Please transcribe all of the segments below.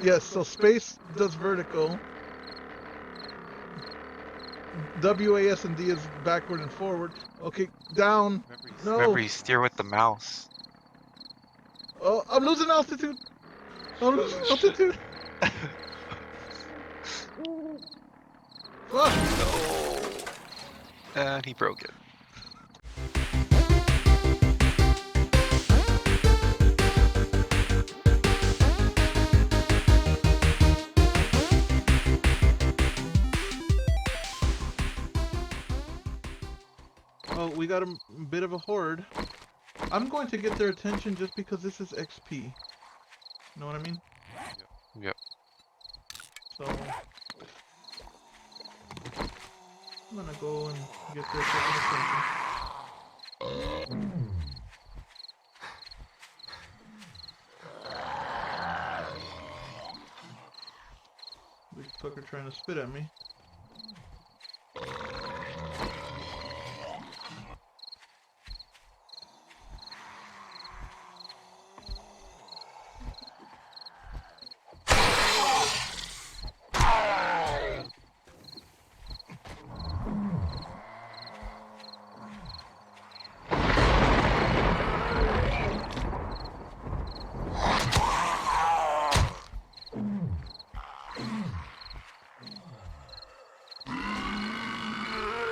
Yes, so space does vertical. WAS and D is backward and forward. Okay, down. Remember, No. you steer with the mouse. Oh, I'm losing altitude. I'm losing Shit. altitude. Fuck. No. And he broke it. Oh, we got a bit of a horde. I'm going to get their attention just because this is XP. You know what I mean? Yep. So I'm gonna go and get their fucking attention. Big fucker trying to spit at me.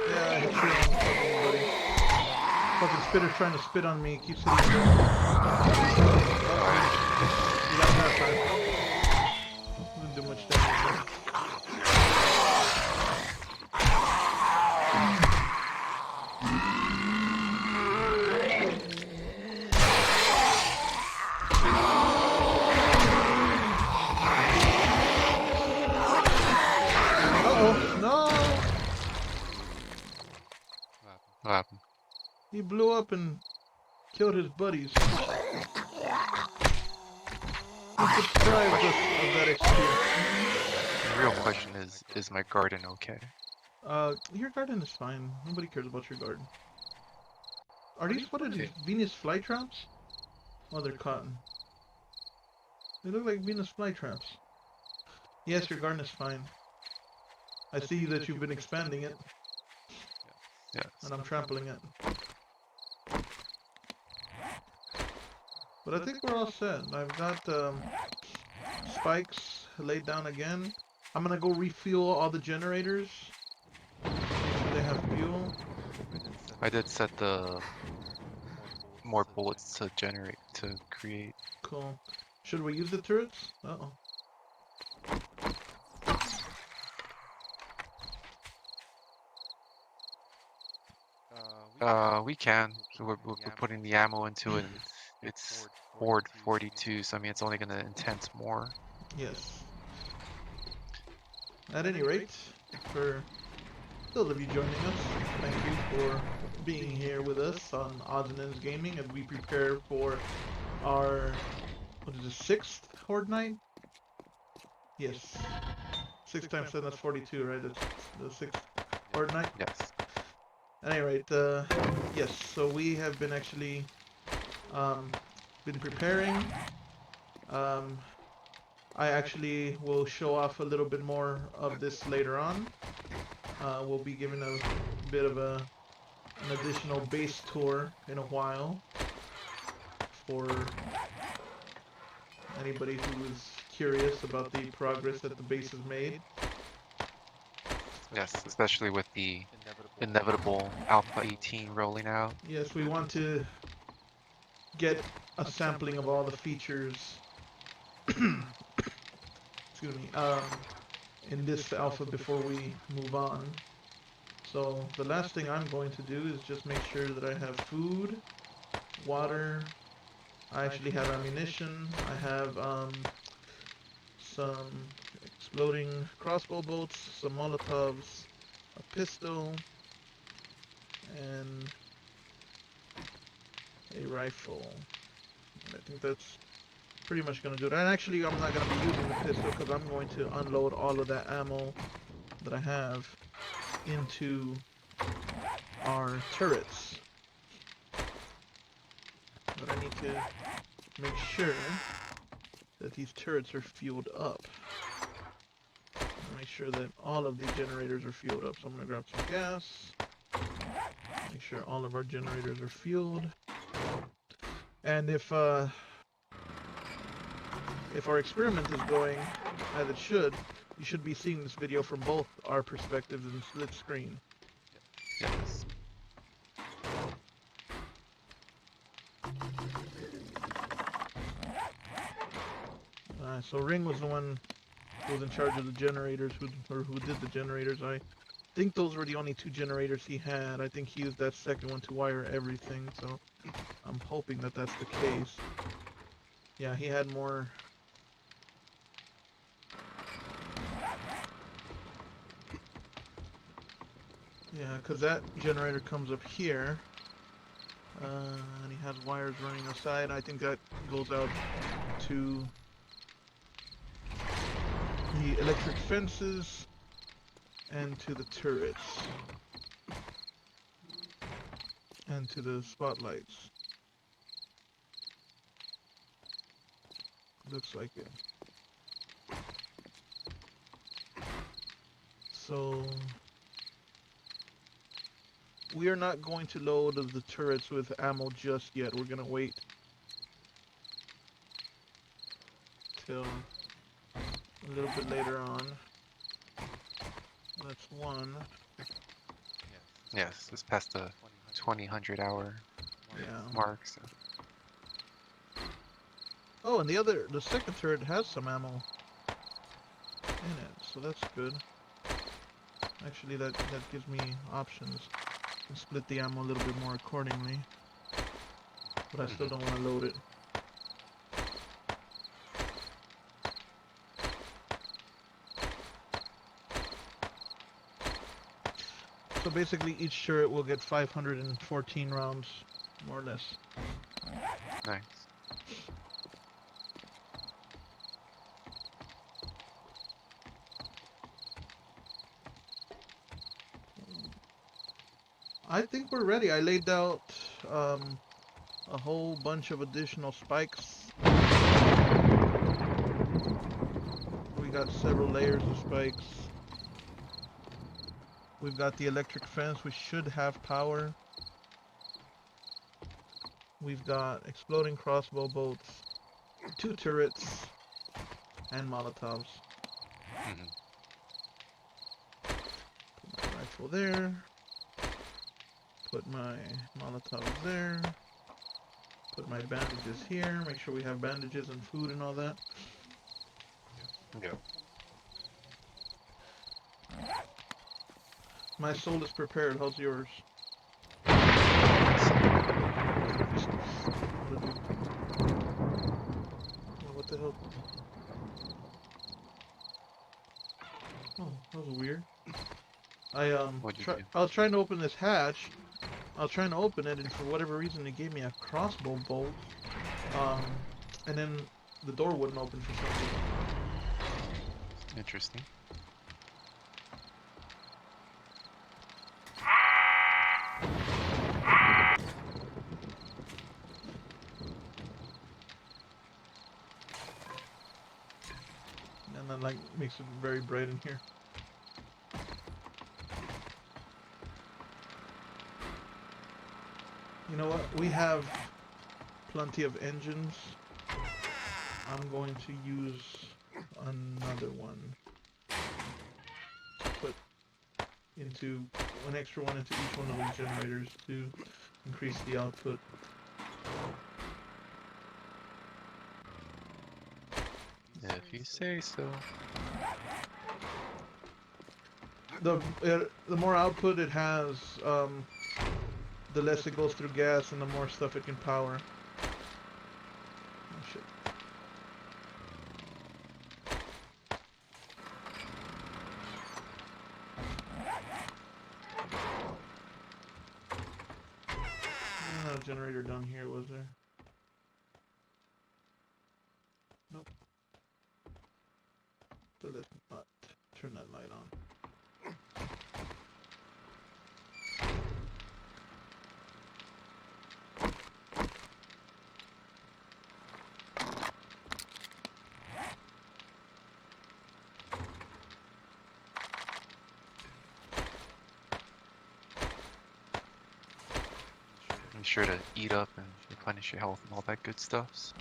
Yeah, I hit you on fucking buddy. Fucking spitter's trying to spit on me. Keeps hitting me. You got that time. Didn't do much damage. Uh-oh, no! What happened? He blew up and killed his buddies. He deprived us of that XP. The real question is my garden okay? Your garden is fine. Nobody cares about your garden. Are these, what are these, Venus flytraps? Oh, they're cotton. They look like Venus flytraps. Yes, your garden is fine. I see that you've been expanding it, Yes. and I'm trampling it. But I think we're all set. I've got spikes laid down again. I'm gonna go refuel all the generators. Make sure they have fuel. I did set the more bullets to create. Cool. Should we use the turrets? Uh-oh. We can. So we're putting the ammo into it. It's Horde 42, so I mean it's only gonna intense more. Yes. At any rate, for those of you joining us, thank you for being here with us on Odds and Ends Gaming as we prepare for our, what is it, 6th Horde Night? Yes. 6 times 7, that's 42, right? That's the 6th Horde Night? Yes. At any rate, yes, so we have been actually been preparing. I actually will show off a little bit more of this later on. We'll be giving a bit of an additional base tour in a while for anybody who is curious about the progress that the base has made. Yes, especially with the inevitable Alpha 18 rolling out. Yes, we want to get a sampling of all the features excuse me, in this alpha before we move on. So the last thing I'm going to do is just make sure that I have food, water, I actually have ammunition, I have some exploding crossbow bolts, some molotovs, a pistol, and a rifle. And I think that's pretty much going to do it. And actually I'm not going to be using the pistol because I'm going to unload all of that ammo that I have into our turrets. But I need to make sure that these turrets are fueled up. Make sure that all of these generators are fueled up. So I'm gonna grab some gas. Make sure all of our generators are fueled. And if our experiment is going as it should, you should be seeing this video from both our perspectives in split screen. Yes. So Ring was the one who was in charge of the generators, who did the generators. I think those were the only 2 generators he had. I think he used that second one to wire everything, so I'm hoping that that's the case. Yeah, he had more. Yeah, because that generator comes up here, and he has wires running outside. I think that goes out to the electric fences and to the turrets and to the spotlights. Looks like it. So we are not going to load the turrets with ammo just yet. We're gonna wait till a little bit later on. That's one. Yes, it's past the 2000 hour Yeah. mark, so. Oh, and the second turret has some ammo in it, so that's good. Actually, that gives me options. I can split the ammo a little bit more accordingly, but I still don't want to load it. So basically, each turret will get 514 rounds, more or less. Nice. I think we're ready. I laid out a whole bunch of additional spikes. We got several layers of spikes. We've got the electric fence, which should have power. We've got exploding crossbow bolts, 2 turrets, and Molotovs. Put my rifle there. Put my Molotovs there. Put my bandages here. Make sure we have bandages and food and all that. Yeah. My soul is prepared. How's yours? What the hell? Oh, that was weird. I was trying to open this hatch. I was trying to open it, and for whatever reason, it gave me a crossbow bolt. And then the door wouldn't open for some reason. Interesting. And that light makes it very bright in here. You know what? We have plenty of engines. I'm going to use another one to put into an extra one into each one of these generators to increase the output. If you say so. The more output it has, the less it goes through gas and the more stuff it can power. Oh shit. There's not a generator down here, was there? Nope. So let's not turn that light on. Be sure to eat up and replenish your health and all that good stuff.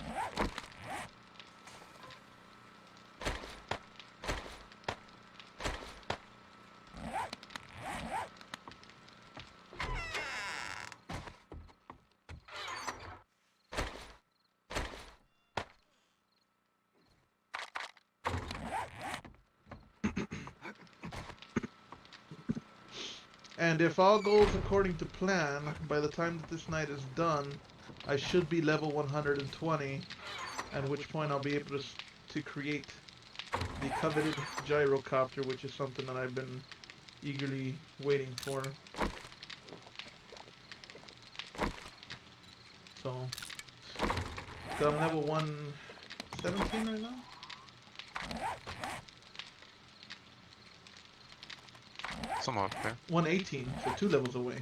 And if all goes according to plan, by the time that this night is done, I should be level 120, at which point I'll be able to create the coveted Gyrocopter, which is something that I've been eagerly waiting for. So I'm level 117 right now? Somewhere up there. 118, so 2 levels away.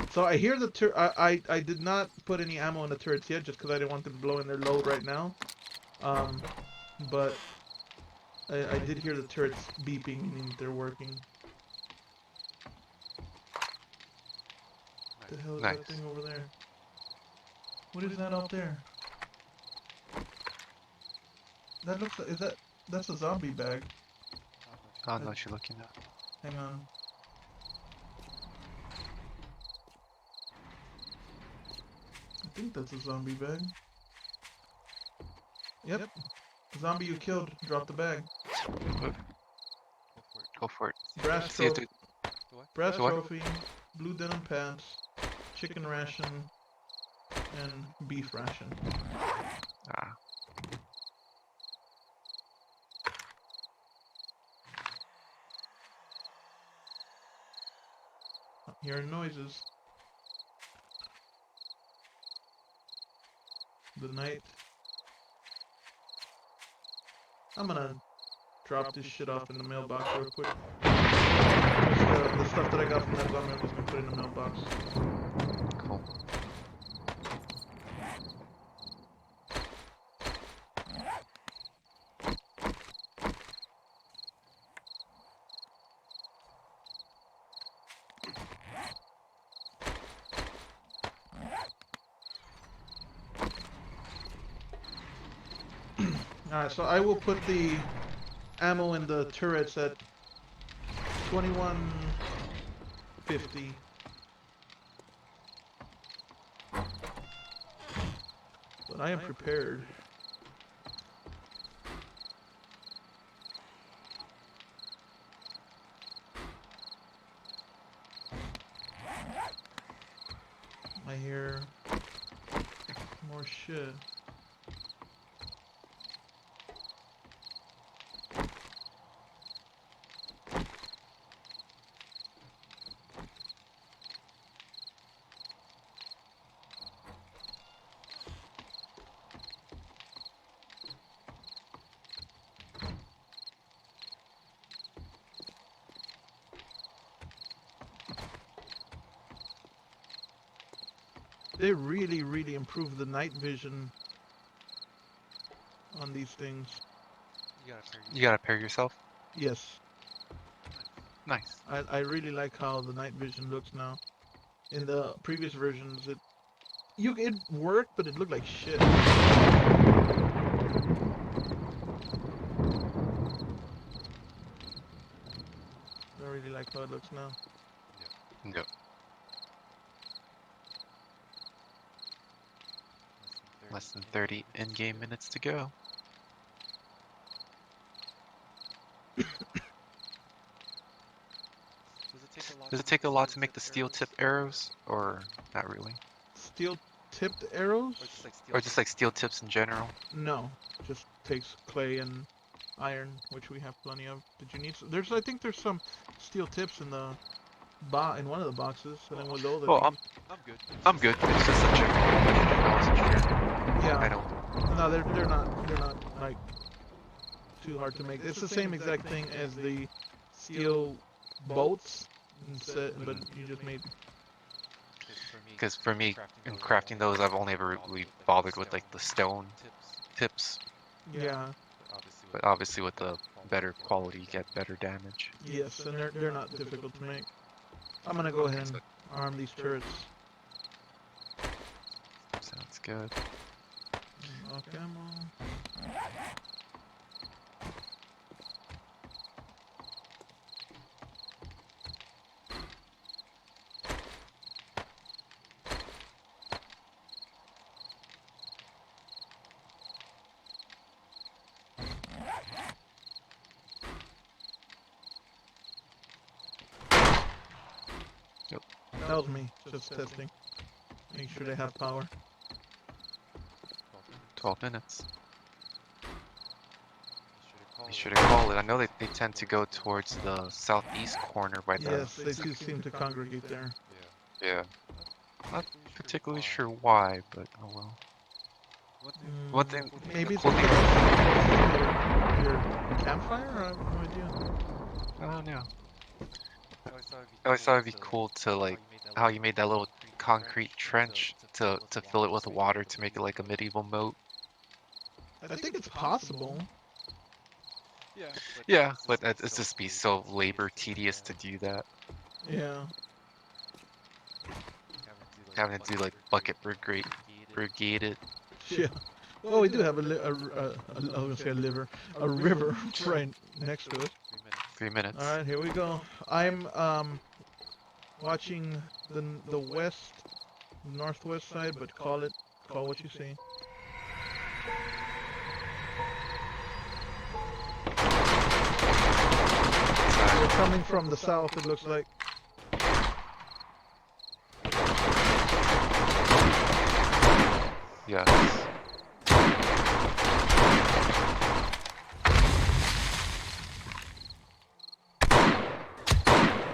So I hear the I did not put any ammo in the turrets yet, just because I didn't want them blowing their load right now. But I did hear the turrets beeping, meaning they're working. What the hell is that thing over there? What is that out there? That looks like, that's a zombie bag. Oh, no, you're looking at. Hang on. I think that's a zombie bag. Yep. Zombie you killed. Drop the bag. Go for it. Brass See trophy. Brass trophy. Blue denim pants. Chicken ration. And beef ration. Ah. I'm hearing noises. The night. I'm gonna drop this shit off in the mailbox real quick. The stuff that I got from that zombie, I'm just gonna put in the mailbox. Cool. Alright, so I will put the ammo in the turrets at 2150. But I am prepared. I hear more shit. They really improved the night vision on these things. You gotta pair yourself? Yes. Nice. I really like how the night vision looks now. In the previous versions, it worked, but it looked like shit. I really like how it looks now. Yep. Less than 30 in-game minutes to go. Does it take a lot to make the steel tip arrows, or not really? Steel tipped arrows? Or just like steel tips in general? No, just takes clay and iron, which we have plenty of. Did you need? I think there's some steel tips in the in one of the boxes, and then with those, I Well, think I'm good. It's just a check. I wasn't sure. yeah. I don't. No, they're not like too hard to make. It's the same exact thing as the steel boats, but you just made. Because for me, in crafting those, I've only ever really bothered with like the stone tips. Yeah. But obviously with the better quality, you get better damage. Yes, and they're not difficult to make. I'm gonna go ahead and arm these turrets. Sounds good. Lock ammo. Yep. That was me, just testing. Make sure they have power. 12 minutes. Be sure to call it. I know they tend to go towards the southeast corner by the... Yes, they do seem to congregate there. Yeah. Not particularly sure why, but oh well. One thing... Maybe it's cool because thing- your campfire? I have no idea. I don't know. I always thought it'd be cool to like how you made that little concrete trench to fill it with water to make it like a medieval moat. I think it's possible. Yeah, but it's just be so labor tedious to do that. Yeah. Having to do like bucket brigade it. Yeah. Well, we do have I was gonna say a river right next to us. 3 minutes. All right, here we go. I'm watching the northwest side, but call what you see. They're coming from the south, it looks like. Yes.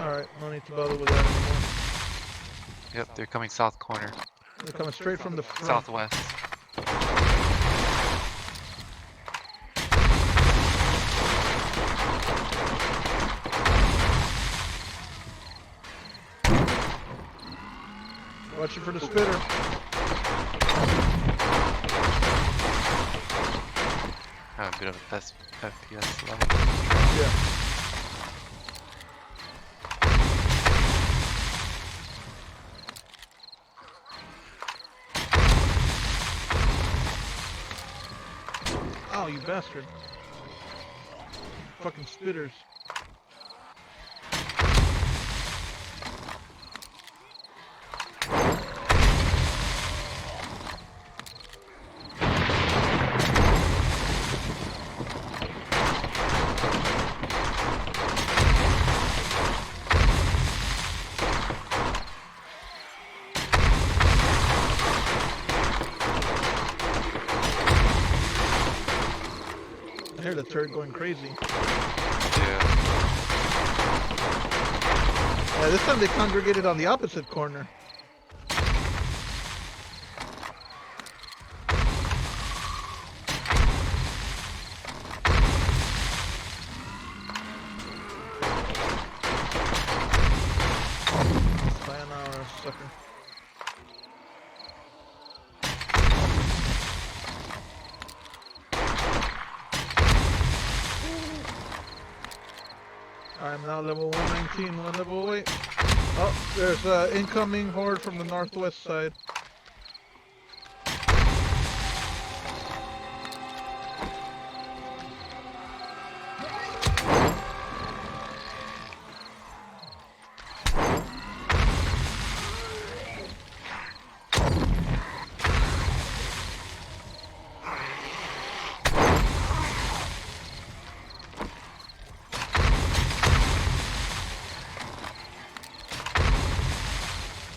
Alright, no need to bother with that anymore. Yep, they're coming south corner. They're coming straight from the front. Southwest. Watching for the spitter. A bit of a FPS level. Yeah. Oh, you bastard. Fucking spitters. I hear the turret going crazy. Yeah. Yeah, this time they congregated on the opposite corner. Sayonara, sucker. I'm now level 119, one level away. Oh, there's incoming horde from the northwest side.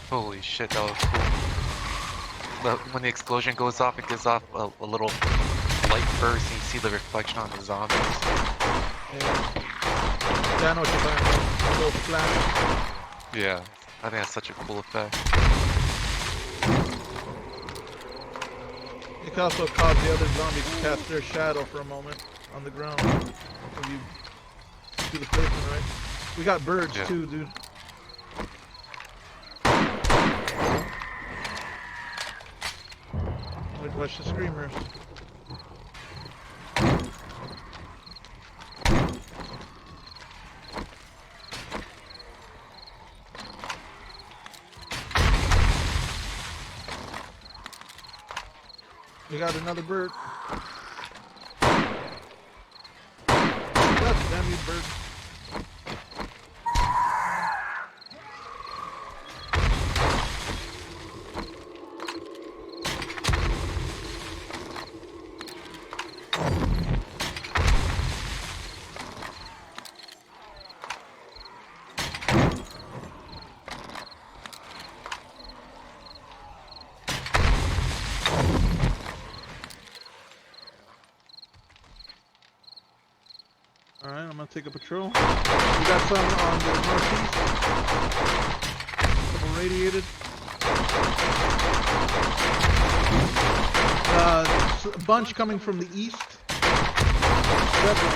Holy shit, that was cool. When the explosion goes off, it gives off a little light burst and you see the reflection on the zombies. Yeah, I know what you're talking about. A little flash. Yeah, I think that's such a cool effect. It can also cause the other zombies to cast their shadow for a moment on the ground. If you do the placement right. We got birds Yeah. too, dude. Watch the screamers. We got another bird. God damn you, bird. Alright, I'm gonna take a patrol. We got some on the northeast. Couple radiated. A bunch coming from the east. Several.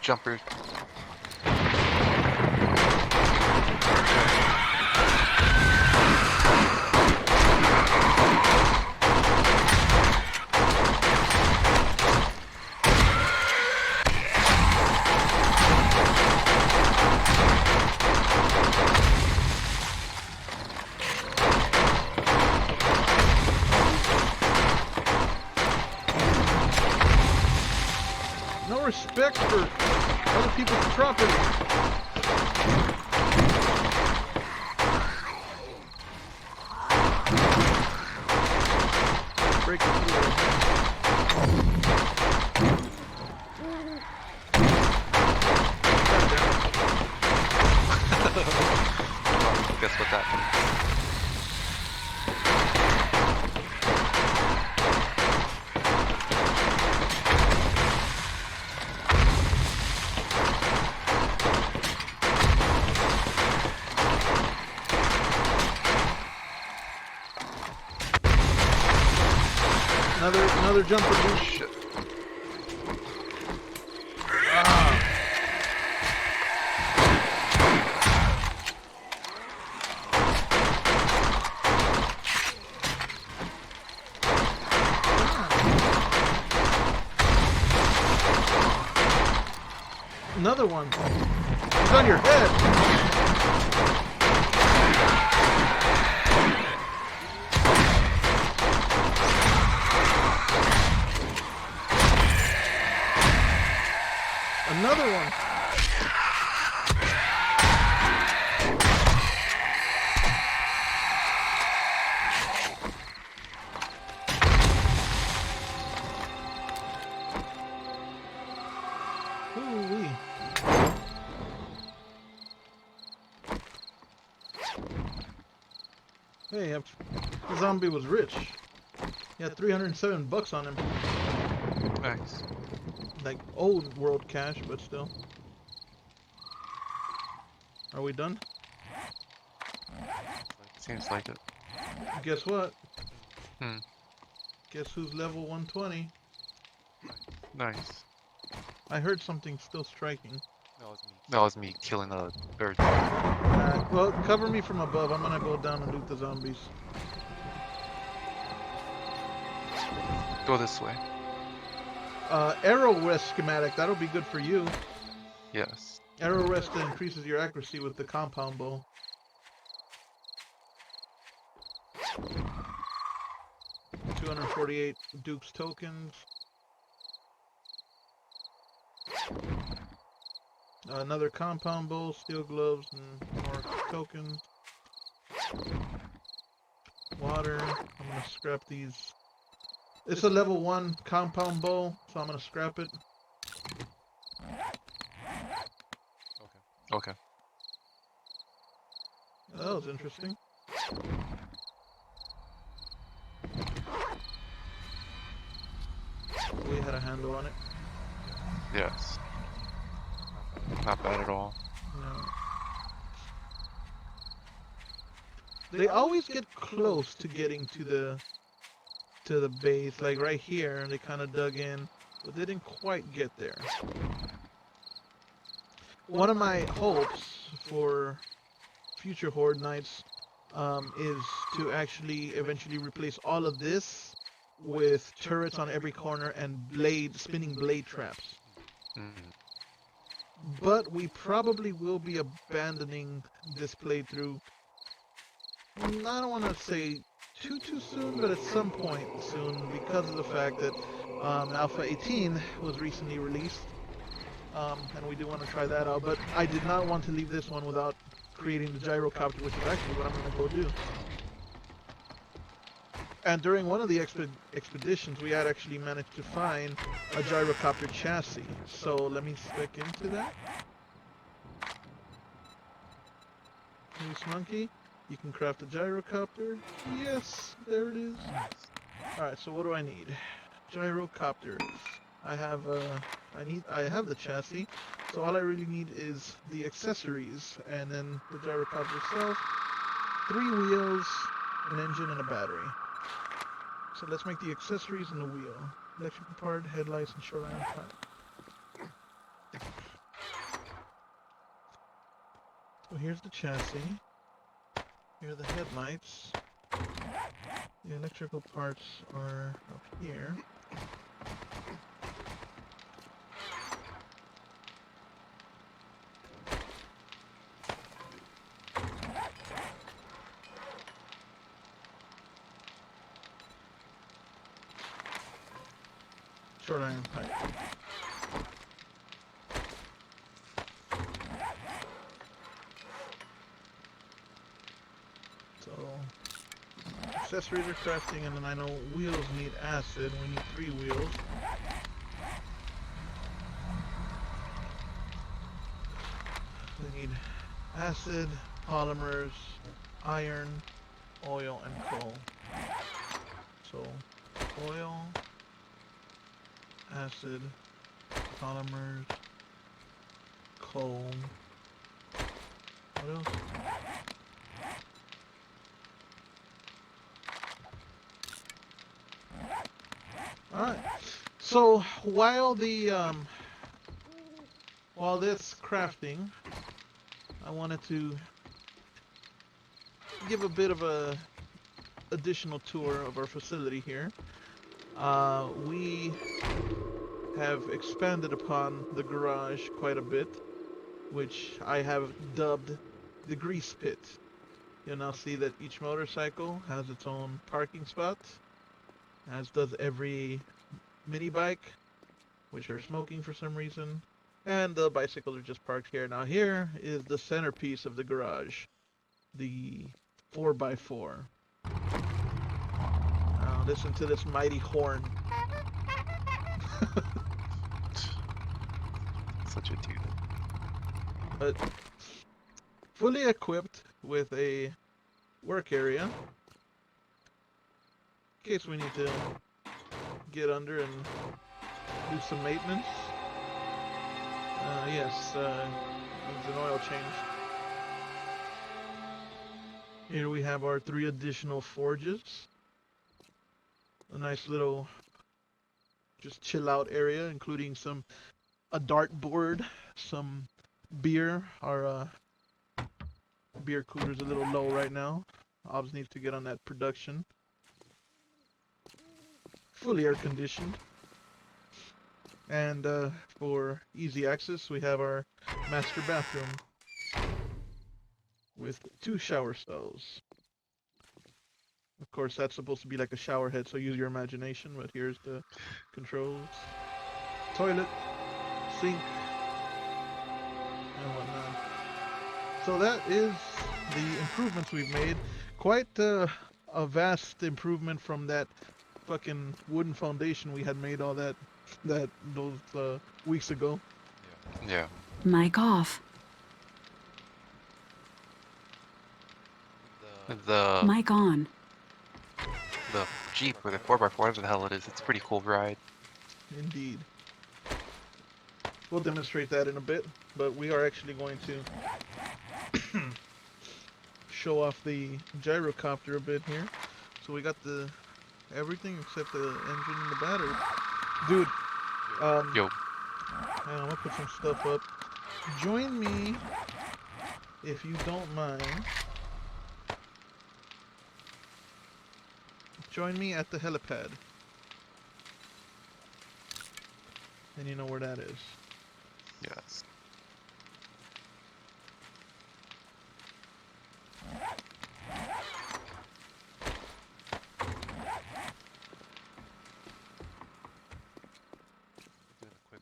Jumper. No respect for other people's property. Breaking through right Well, guess what that means. Another jumper boost. Shit. Another one. He's on your head. Another one. Ooh-wee. Hey, the zombie was rich. He had 307 bucks on him. Nice. Like old world cash, but still. Are we done? Seems like it. Guess what? Hmm. Guess who's level 120? Nice. I heard something still striking. That was me killing a bird. Well, cover me from above. I'm gonna go down and loot the zombies. Go this way. Arrow rest schematic. That'll be good for you. Yes. Arrow rest increases your accuracy with the compound bow. $248 Duke's tokens. Another compound bow, steel gloves, and more tokens. Water. I'm gonna scrap these. It's a level 1 compound bow, so I'm gonna scrap it. Okay. That was interesting. We had a handle on it. Yes. Not bad at all. No. They always get close to getting to the base, like right here. They kind of dug in. but didn't quite get there. One of my hopes for future Horde Nights is to actually eventually replace all of this with turrets on every corner and spinning blade traps. But we probably will be abandoning this playthrough. I don't want to say too soon, but at some point soon, because of the fact that Alpha 18 was recently released, and we do want to try that out. But I did not want to leave this one without creating the Gyrocopter, which is actually what I'm going to go do. And during one of the expeditions, we had actually managed to find a Gyrocopter chassis. So let me spec into that. Moose Monkey, you can craft a Gyrocopter. Yes, there it is. Alright, so what do I need? Gyrocopter. I have the chassis, so all I really need is the accessories, and then the Gyrocopter itself, 3 wheels, an engine, and a battery. So let's make the accessories and the wheel. Electrical part, headlights, and shoreline pipe. So here's the chassis. Here are the headlights. The electrical parts are up here. Shoreline pipe. So, accessories are crafting, and then I know wheels need acid. We need 3 wheels. We need acid, polymers, iron, oil, and coal. So, oil, acid, polymers, coal. What else? Alright. So while this crafting, I wanted to give a bit of a additional tour of our facility here. We have expanded upon the garage quite a bit, which I have dubbed the grease pit. You'll now see that each motorcycle has its own parking spot, as does every mini bike, which are smoking for some reason, and the bicycles are just parked here. Now here is the centerpiece of the garage, the 4x4. Now listen to this mighty horn. Such a dude. But fully equipped with a work area, in case we need to get under and do some maintenance. Yes, needs an oil change. Here we have our 3 additional forges. A nice little just chill out area, including a dartboard, some beer. Our beer cooler's a little low right now. Obs needs to get on that production. Fully air conditioned. And for easy access, we have our master bathroom with 2 shower stalls. Of course, that's supposed to be like a shower head, so use your imagination, but here's the controls. Toilet, sink, and whatnot. So that is the improvements we've made. Quite a vast improvement from that fucking wooden foundation we had made all those weeks ago. Yeah. Mic off. The Mic on. the Jeep or the 4x4, whatever the hell it is, it's a pretty cool ride. Indeed. We'll demonstrate that in a bit, but we are actually going to show off the Gyrocopter a bit here. So we got everything except the engine and the battery. Dude, Yo, hang on, I'm gonna put some stuff up. Join me, if you don't mind. Join me at the helipad. And you know where that is. yes.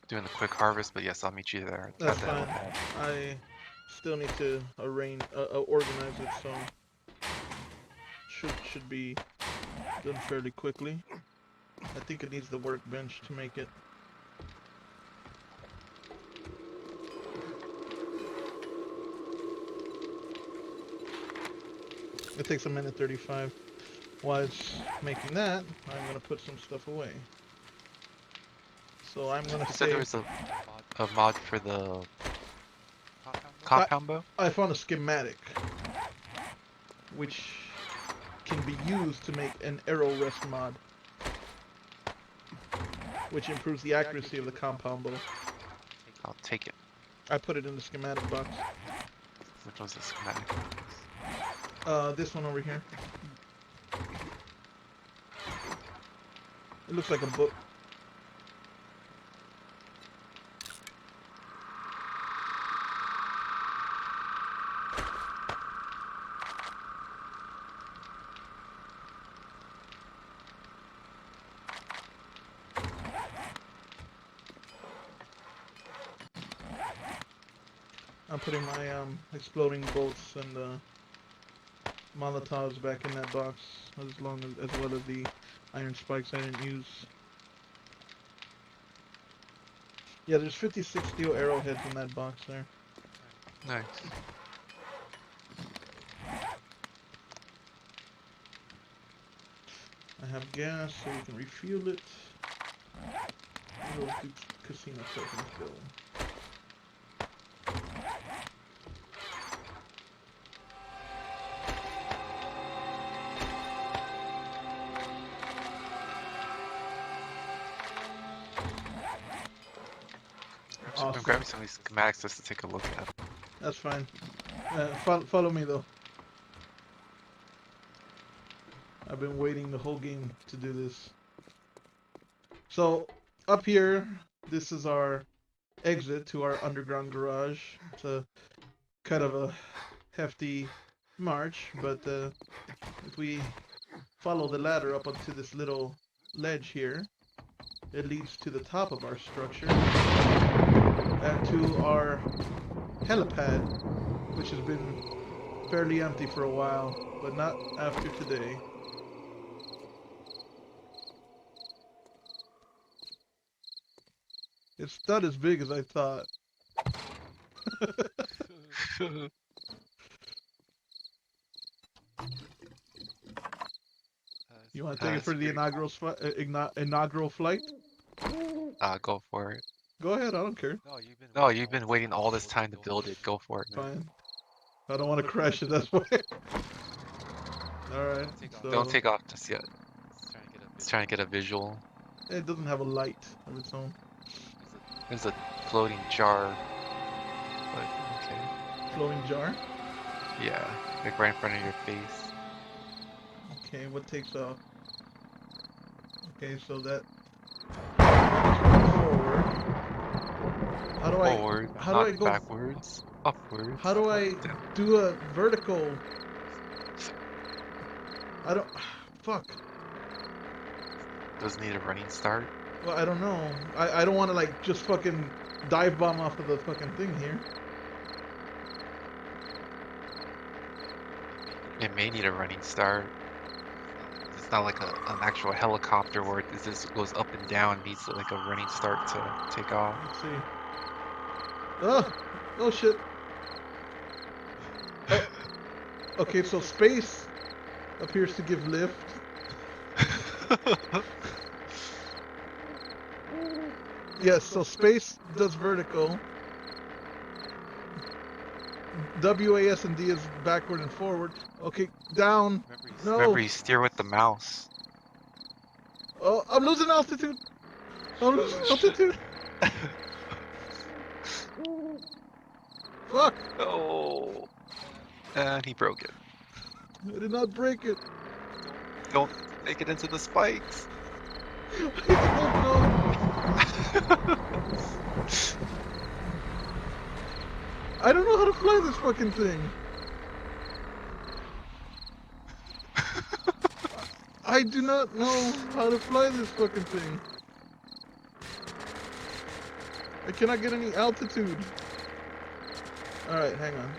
Doing a quick harvest, but yes, I'll meet you there. That's at the fine. helipad. I still need to organize it, so should be done fairly quickly. I think it needs the workbench to make it. It takes a minute 35. While it's making that, I'm gonna put some stuff away. So I'm gonna You said there say was a mod for the compound bow? I found a schematic which can be used to make an arrow rest mod, which improves the accuracy of the compound bow. I'll take it. I put it in the schematic box. Which was the schematic? This one over here. It looks like a book. I'm putting my exploding bolts and Molotovs back in that box, as well as the iron spikes I didn't use. Yeah, there's 56 steel arrowheads in that box there. Nice. I have gas, so we can refuel it. And those do casino tokens go. I'm grabbing some of these schematics just to take a look at. That's fine. Follow me though. I've been waiting the whole game to do this. So, up here, this is our exit to our underground garage. It's a kind of a hefty march, but if we follow the ladder up onto this little ledge here, it leads to the top of our structure and to our helipad, which has been fairly empty for a while, but not after today. It's not as big as I thought. You want to take it for the inaugural flight? Go for it. Go ahead, I don't care. No, you've been waiting all this time to build it. Go for it, man. Fine. I don't want to crash it, that's why. Alright, so... Don't take off just yet. Just trying to get a visual. It doesn't have a light of its own. There's a floating jar. But, okay. Floating jar? Yeah, like right in front of your face. Okay, what takes off? Okay, so that... Forward. How do I... Forward, How not do I go... backwards. Upwards. How do I do a vertical? I don't... Fuck. Does need a running start. Well, I don't know. I don't want to, like, just fucking dive bomb off of the fucking thing here. It may need a running start. It's not like an actual helicopter where it just goes up and down. It needs like a running start to take off. Let's see. Oh! Oh shit. Oh. Okay, so space appears to give lift. Yes, so space does vertical. WAS and D is backward and forward. Okay, down. No. Remember, you steer with the mouse. Oh, I'm losing altitude. How does altitude? Fuck! Oh, and he broke it. I did not break it. Don't make it into the spikes. I don't know how to fly this fucking thing. I do not know how to fly this fucking thing. I cannot get any altitude. Alright, hang on.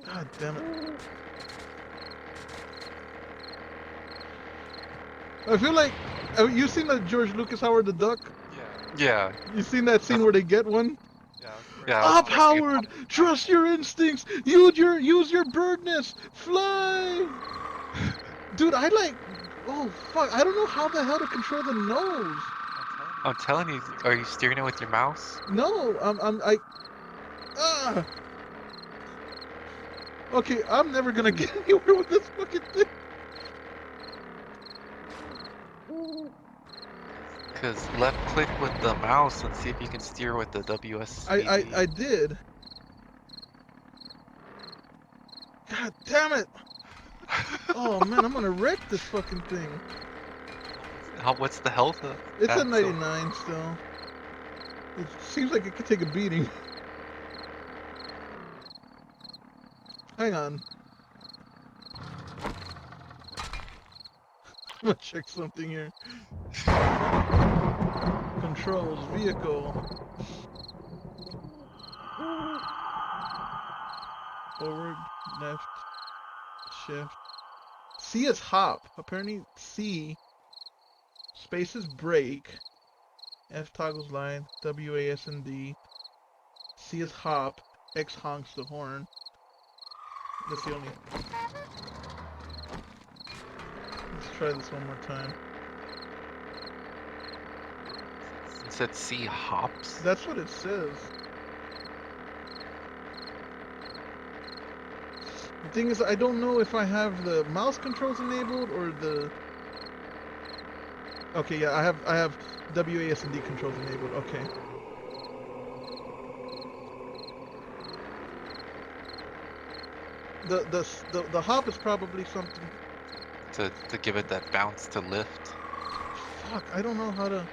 God damn it. I feel like... you seen that George Lucas Howard the Duck? Yeah. You seen that scene where they get one? Yeah. I was Up, expecting Howard! Trust your instincts! Use your birdness! Fly! Dude, I like... Oh, fuck. I don't know how the hell to control the nose. I'm telling you, are you steering it with your mouse? No, ah! Okay, I'm never gonna get anywhere with this fucking thing. Because left click with the mouse and see if you can steer with the WSD. I did. God damn it! Oh man, I'm gonna wreck this fucking thing. What's the health of It's that? at 99 still. It seems like it could take a beating. Hang on. I'm gonna check something here. Controls, vehicle. Forward, left, shift. C is hop. Apparently C. Space is brake. F toggles line. W, A, S, and D. C is hop. X honks the horn. That's the only... Let's try this one more time. It said C hops. That's what it says. The thing is, I don't know if I have the mouse controls enabled or the... Okay, yeah, I have W, A, S, and D controls enabled. Okay. The hop is probably something... To give it that bounce to lift. Fuck, I don't know how to...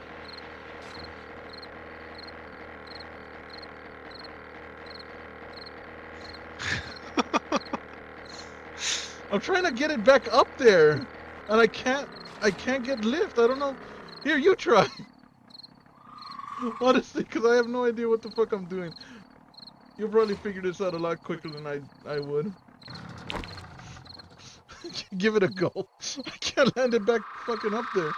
I'm trying to get it back up there, and I can't get lift. I don't know. Here, you try. Honestly, because I have no idea what the fuck I'm doing. You'll probably figure this out a lot quicker than I would. Give it a go. I can't land it back fucking up there.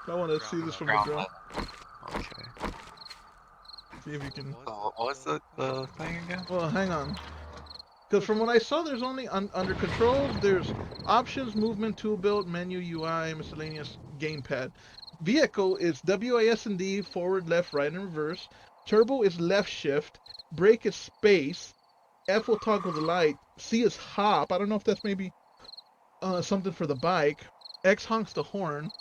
I want to see this from the ground. Okay. See if you can... What was the thing again? Well, hang on. Because from what I saw, there's only under controls, there's options, movement, tool build, menu, UI, miscellaneous, gamepad. Vehicle is WAS and D, forward, left, right, and reverse. Turbo is left shift. Brake is space. F will toggle the light. C is hop. I don't know if that's maybe something for the bike. X honks the horn.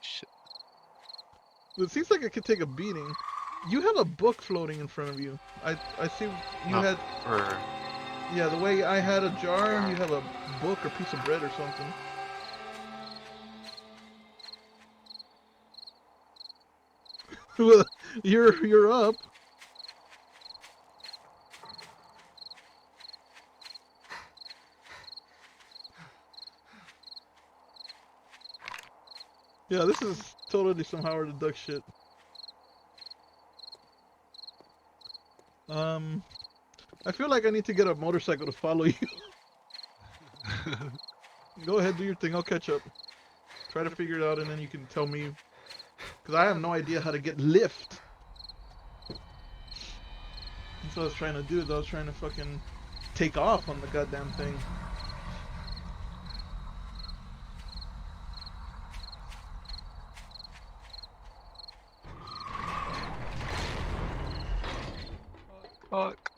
Shit. It seems like it could take a beating. You have a book floating in front of you. I see you had... Yeah, the way I had a jar, you have a book or piece of bread or something. Well, you're up. Yeah, this is totally some Howard the Duck shit. I feel like I need to get a motorcycle to follow you. Go ahead, do your thing. I'll catch up. Try to figure it out, and then you can tell me. Because I have no idea how to get lift. That's what I was trying to do. I was trying to fucking take off on the goddamn thing. Fuck.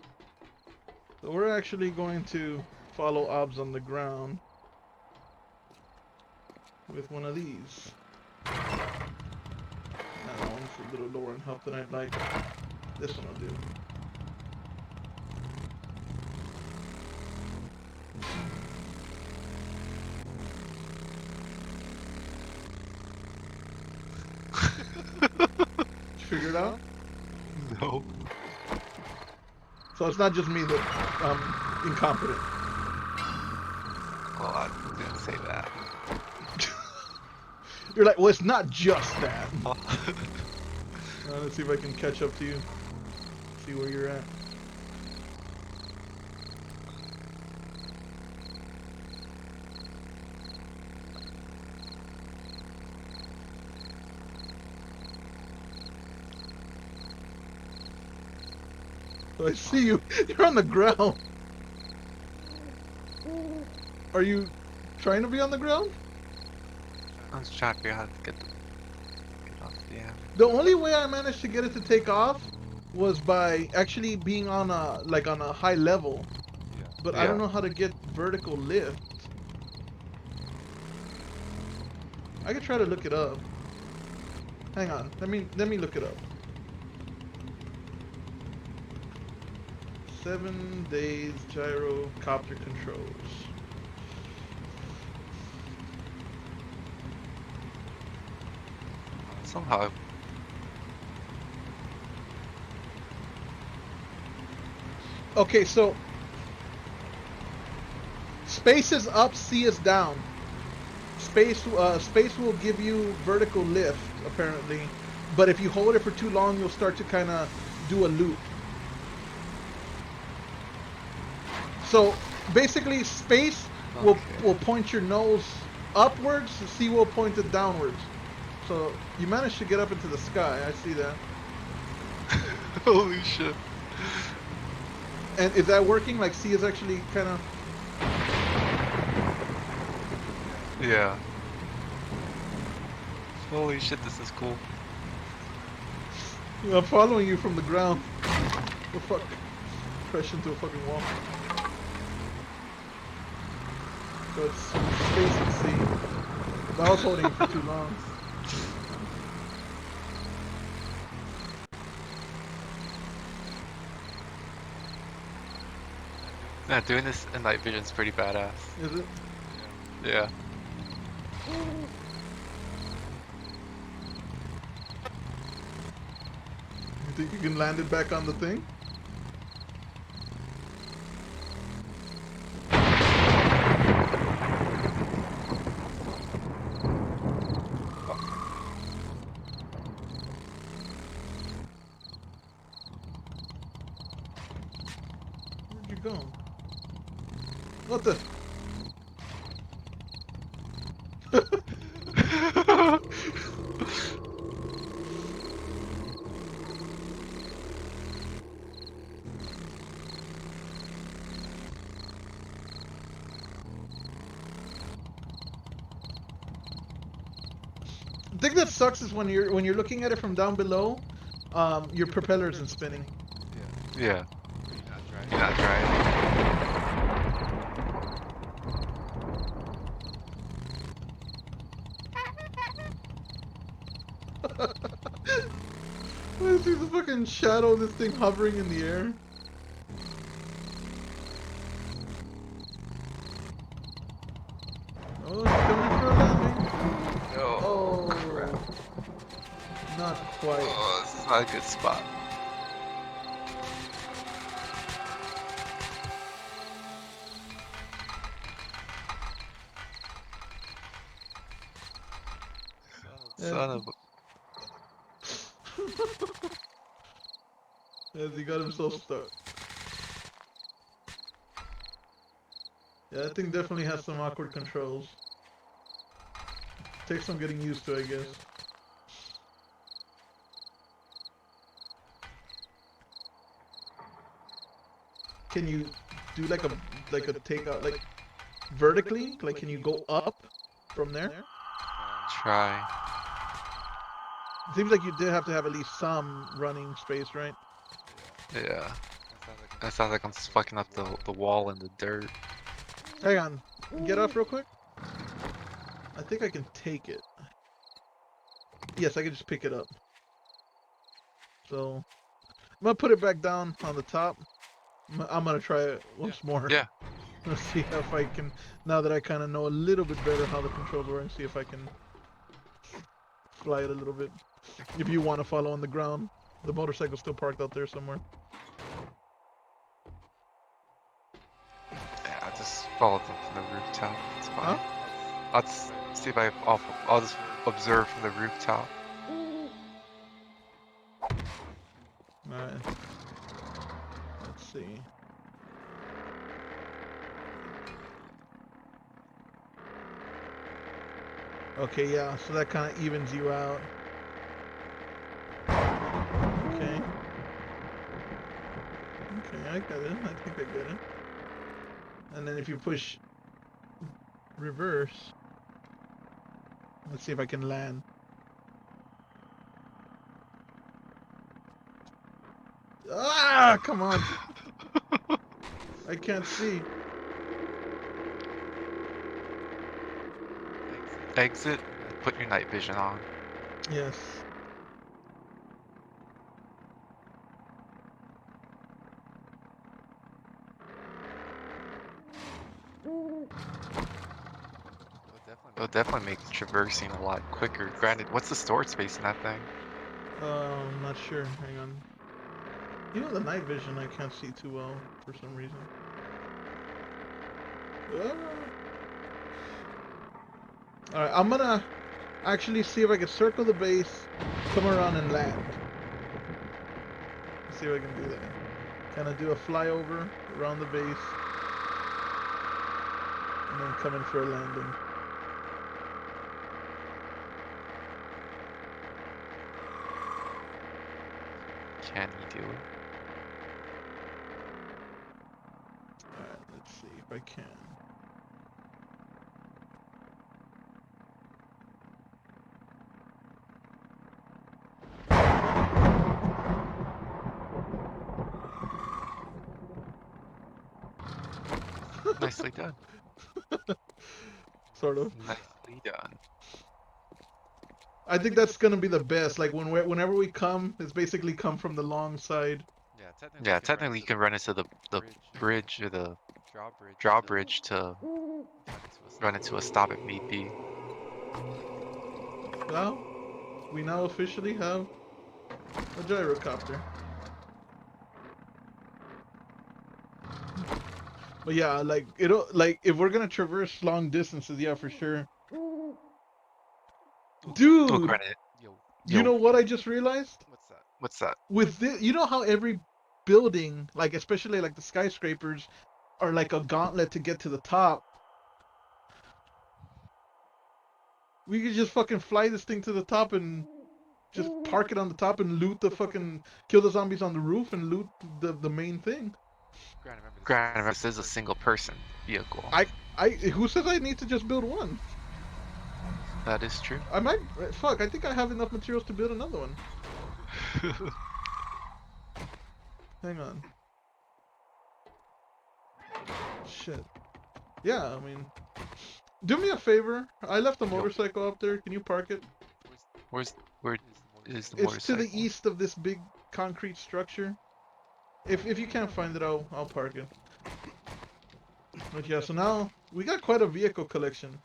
So we're actually going to follow Obs on the ground with one of these. That one's a little lower in health than I'd like. This one will do. Did you figure it out? No. So it's not just me that I'm incompetent. Well, I didn't say that. You're like, well, it's not just that. Let's see if I can catch up to you. See where you're at. So I see you. You're on the ground. Are you trying to be on the ground? I was trying to figure out how to get off the end. The only way I managed to get it to take off was by actually being on a high level. But I don't know how to get vertical lift. I could try to look it up. Hang on. Let me look it up. 7 days gyrocopter controls. Somehow. Okay, so space is up, C is down. Space will give you vertical lift apparently, but if you hold it for too long, you'll start to kind of do a loop. So basically, space will point your nose upwards, C will point it downwards. So you managed to get up into the sky. I see that. Holy shit. And is that working? Like C is actually kind of... Yeah. Holy shit, this is cool. I'm following you from the ground. The fuck? Crash into a fucking wall. So it's space and C. I was holding it for too long. Yeah, doing this in night vision is pretty badass. Is it? Yeah. You think you can land it back on the thing? Where'd you go? What the? The thing that sucks is when you're looking at it from down below, your propeller isn't spinning. Yeah. You're not driving. I see the fucking shadow of this thing hovering in the air. Oh, it's coming for a landing. Oh, Oh, crap. Not quite. Oh, this is not a good spot. Son of a... As he got himself stuck. Yeah, that thing definitely has some awkward controls. Takes some getting used to, I guess. Can you do like a takeout, like vertically? Like, can you go up from there? Try. Seems like you did have to have at least some running space, right? Yeah. That sounds like I'm just fucking up the wall and the dirt. Hang on. Get off real quick. I think I can take it. Yes, I can just pick it up. So, I'm gonna put it back down on the top. I'm gonna try it once more. Yeah. Let's see if I can, now that I kind of know a little bit better how the controls work, and see if I can fly it a little bit. If you want to follow on the ground, the motorcycle's still parked out there somewhere. Yeah, I just followed them from the rooftop. It's fine. Huh? I'll just see if I'll just observe from the rooftop. Alright. Let's see. Okay, yeah, so that kind of evens you out. Okay. Okay, I got it. I think I get it. And then if you push reverse, let's see if I can land. Ah, come on. I can't see. Exit. Put your night vision on. Yes. It'll definitely make traversing a lot quicker. Granted, what's the storage space in that thing? I'm not sure. Hang on. You know, the night vision I can't see too well for some reason. Alright, I'm gonna actually see if I can circle the base, come around and land. Let's see if I can do that. Kind of do a flyover around the base, and then come in for a landing. Can he do it? Alright, let's see if I can. Nicely done. Sort of. Nicely done. I think that's gonna be the best. Like whenever we come, it's basically come from the long side. Yeah, technically you can run into the bridge or the drawbridge to run into a stop if need be. Well, we now officially have a gyrocopter. But yeah, like it'll like if we're gonna traverse long distances, yeah, for sure. Oh, Dude, granted. you know what I just realized? What's that? With this, you know how every building, like especially like the skyscrapers, are like a gauntlet to get to the top. We could just fucking fly this thing to the top and just park it on the top and loot the fucking kill the zombies on the roof and loot the main thing. Granted, remember, this is a single person vehicle. Who says I need to just build one? That is true. I might, fuck, I think I have enough materials to build another one. Hang on. Shit. Yeah, I mean, do me a favor. I left the motorcycle up there. Can you park it? Where is the It's motorcycle? to the east of this big concrete structure. If you can't find it, I'll park it. But yeah, so now we got quite a vehicle collection.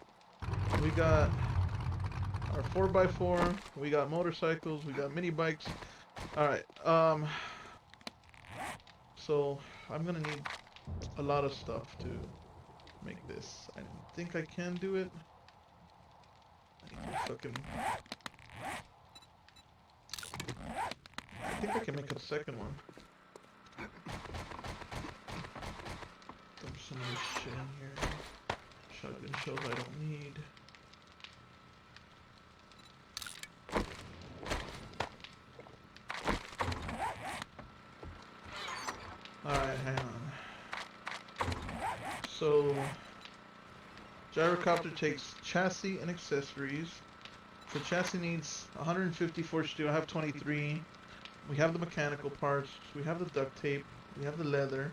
We got our 4x4, we got motorcycles, we got mini bikes. Alright, so I'm gonna need a lot of stuff to make this. I think I can do it. I think I can make a second one. Dump some of this shit in here. Shotgun shells I don't need. Alright, hang on. So, Gyrocopter takes chassis and accessories. The chassis needs 150 forged steel. I have 23. We have the mechanical parts. We have the duct tape. We have the leather.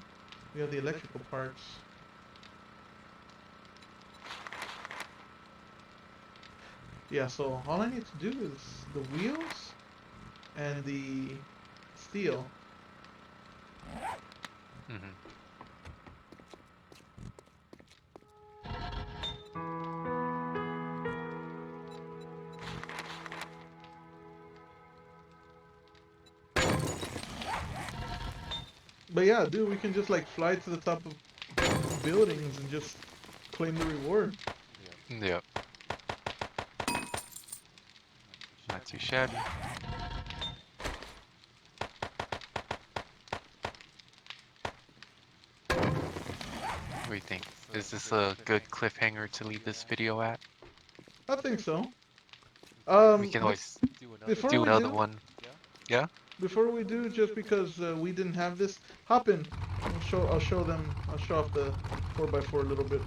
We have the electrical parts. Yeah, so all I need to do is the wheels and the steel. Mm-hmm. But yeah, dude, we can just like fly to the top of buildings and just claim the reward. Yep. Not too shabby. What do you think? Is this a good cliffhanger to leave this video at? I think so. We can Be always before do we another do, one. Yeah? just because we didn't have this, hop in. I'll show them. I'll show off the 4x4 a little bit.